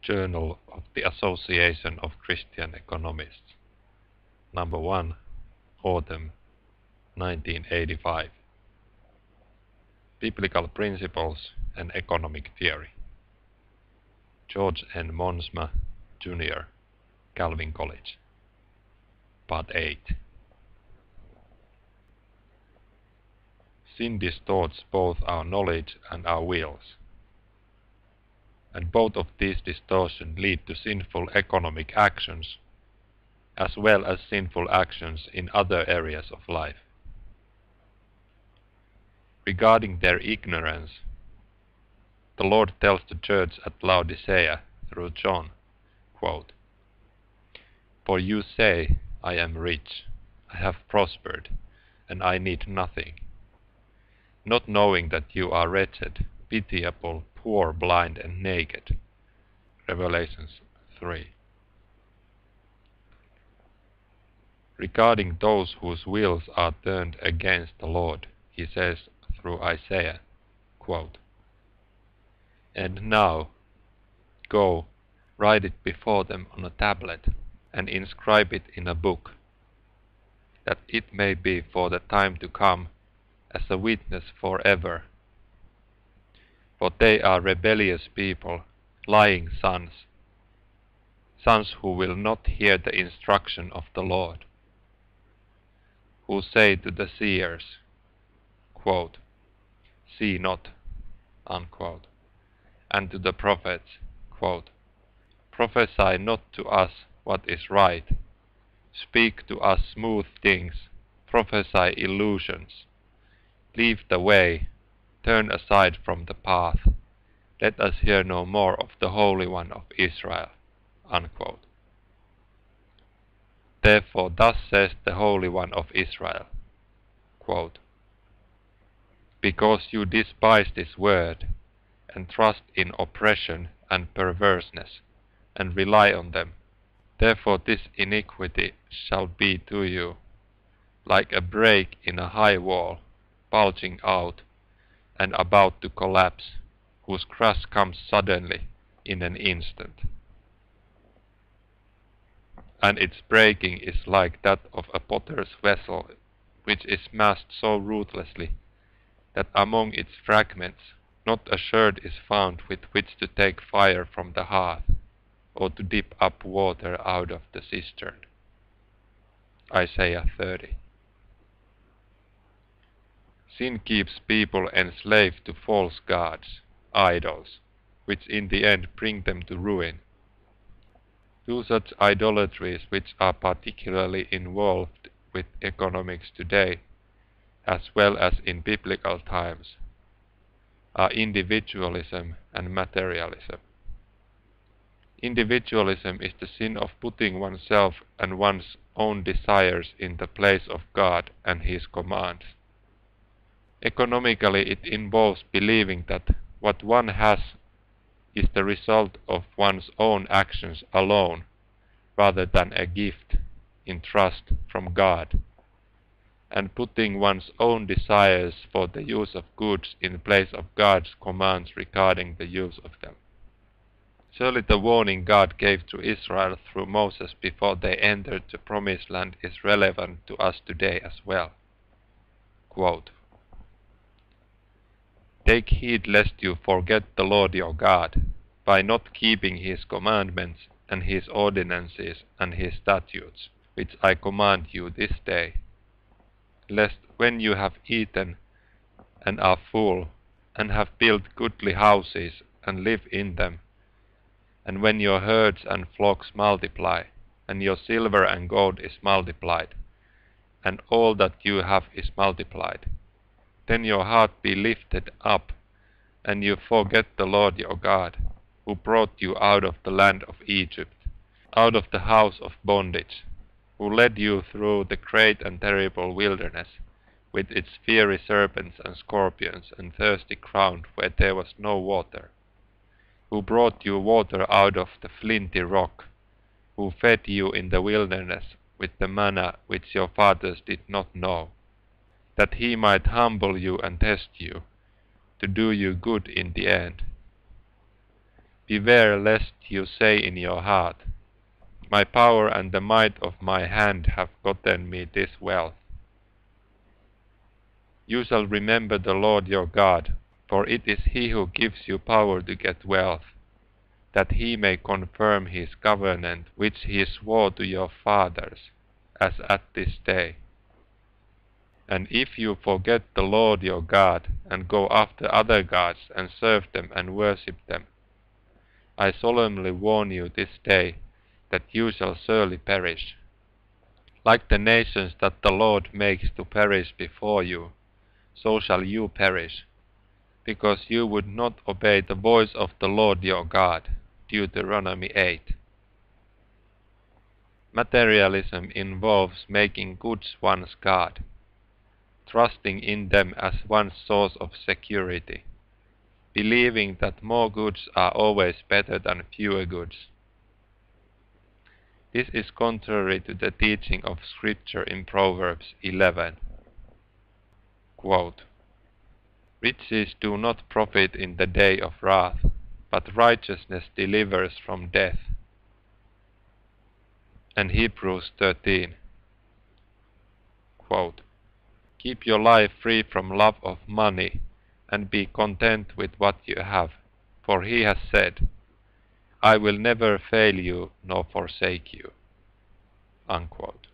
Journal of the Association of Christian Economists, Number 1, Autumn 1985. Biblical Principles and Economic Theory. George N. Monsma, Jr., Calvin College. Part 8. Sin distorts both our knowledge and our wills, and both of these distortions lead to sinful economic actions, as well as sinful actions in other areas of life. Regarding their ignorance, the Lord tells the church at Laodicea through John, quote, "For you say, I am rich, I have prospered, and I need nothing, not knowing that you are wretched, pitiable, poor, blind, and naked." Revelations 3. Regarding those whose wills are turned against the Lord, he says through Isaiah, quote, "And now, go, write it before them on a tablet, and inscribe it in a book, that it may be for the time to come as a witness forever. For they are rebellious people, lying sons, sons who will not hear the instruction of the Lord, who say to the seers, quote, 'See not,' unquote, and to the prophets, quote, 'Prophesy not to us what is right, speak to us smooth things, prophesy illusions, leave the way, turn aside from the path, let us hear no more of the Holy One of Israel,' unquote. Therefore thus says the Holy One of Israel, quote, 'Because you despise this word, and trust in oppression and perverseness, and rely on them, therefore this iniquity shall be to you like a break in a high wall, bulging out, and about to collapse, whose crash comes suddenly in an instant. And its breaking is like that of a potter's vessel, which is smashed so ruthlessly that among its fragments not a sherd is found with which to take fire from the hearth, or to dip up water out of the cistern.' Isaiah 30. Sin keeps people enslaved to false gods, idols, which in the end bring them to ruin. Two such idolatries which are particularly involved with economics today, as well as in biblical times, are individualism and materialism. Individualism is the sin of putting oneself and one's own desires in the place of God and His commands. Economically, it involves believing that what one has is the result of one's own actions alone, rather than a gift in trust from God, and putting one's own desires for the use of goods in place of God's commands regarding the use of them. Surely the warning God gave to Israel through Moses before they entered the Promised Land is relevant to us today as well. Quote, "Take heed lest you forget the Lord your God, by not keeping His commandments and His ordinances and His statutes, which I command you this day, lest when you have eaten and are full, and have built goodly houses and live in them, and when your herds and flocks multiply, and your silver and gold is multiplied, and all that you have is multiplied, then your heart be lifted up, and you forget the Lord your God, who brought you out of the land of Egypt, out of the house of bondage, who led you through the great and terrible wilderness, with its fiery serpents and scorpions and thirsty ground where there was no water, who brought you water out of the flinty rock, who fed you in the wilderness with the manna which your fathers did not know, that He might humble you and test you, to do you good in the end. Beware lest you say in your heart, My power and the might of my hand have gotten me this wealth. You shall remember the Lord your God, for it is He who gives you power to get wealth, that He may confirm His covenant which He swore to your fathers, as at this day. And if you forget the Lord your God, and go after other gods, and serve them and worship them, I solemnly warn you this day, that you shall surely perish. Like the nations that the Lord makes to perish before you, so shall you perish, because you would not obey the voice of the Lord your God. Deuteronomy 8. Materialism involves making goods one's God, trusting in them as one's source of security, believing that more goods are always better than fewer goods. This is contrary to the teaching of Scripture in Proverbs 11. Quote, Riches do not profit in the day of wrath, but righteousness delivers from death. And Hebrews 13. Quote, Keep your life free from love of money, and be content with what you have, for He has said, I will never fail you nor forsake you. Unquote.